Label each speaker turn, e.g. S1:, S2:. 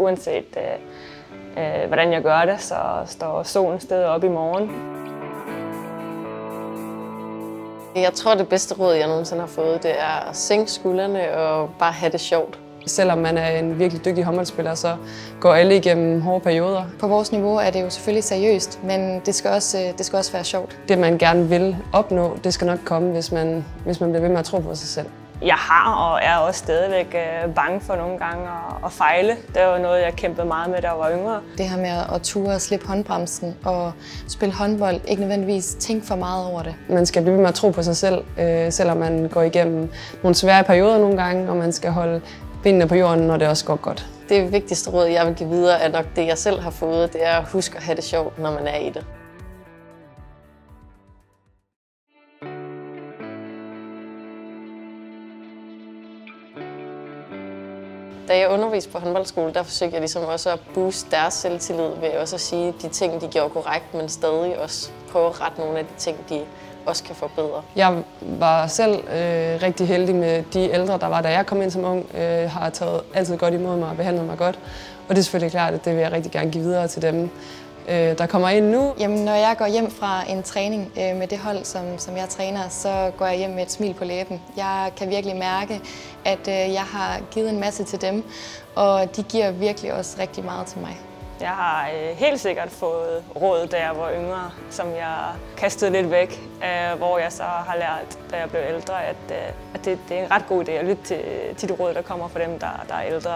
S1: uanset hvordan jeg gør det, så står solen stadig op i morgen.
S2: Jeg tror, det bedste råd, jeg nogensinde har fået, det er at sænke skuldrene og bare have det sjovt.
S3: Selvom man er en virkelig dygtig håndboldspiller, så går alle igennem hårde perioder.
S4: På vores niveau er det jo selvfølgelig seriøst, men det skal også være sjovt.
S3: Det, man gerne vil opnå, det skal nok komme, hvis man bliver ved med at tro på sig selv.
S1: Jeg har og er også stadigvæk bange for nogle gange at fejle. Det var noget, jeg kæmpede meget med, da jeg var yngre.
S4: Det her med at ture og slippe håndbremsen og spille håndbold, ikke nødvendigvis tænke for meget over det.
S3: Man skal blive ved med at tro på sig selv, selvom man går igennem nogle svære perioder nogle gange, og man skal holde benene på jorden, når det også går godt.
S2: Det vigtigste råd, jeg vil give videre, er nok det, jeg selv har fået. Det er at huske at have det sjovt, når man er i det. Da jeg underviste på håndboldskole, der forsøgte jeg ligesom også at booste deres selvtillid ved også at sige de ting, de gjorde korrekt, men stadig også prøve at rette nogle af de ting, de også kan forbedre.
S3: Jeg var selv rigtig heldig med de ældre, der var, da jeg kom ind som ung, har taget altid godt imod mig og behandlet mig godt. Og det er selvfølgelig klart, at det vil jeg rigtig gerne give videre til dem, der kommer ind nu.
S4: Jamen, når jeg går hjem fra en træning med det hold, som jeg træner, så går jeg hjem med et smil på læben. Jeg kan virkelig mærke, at jeg har givet en masse til dem, og de giver virkelig også rigtig meget til mig.
S1: Jeg har helt sikkert fået råd, da jeg var yngre, som jeg kastede lidt væk, hvor jeg så har lært, da jeg blev ældre, at det er en ret god idé at lytte til de råd, der kommer fra dem, der er ældre.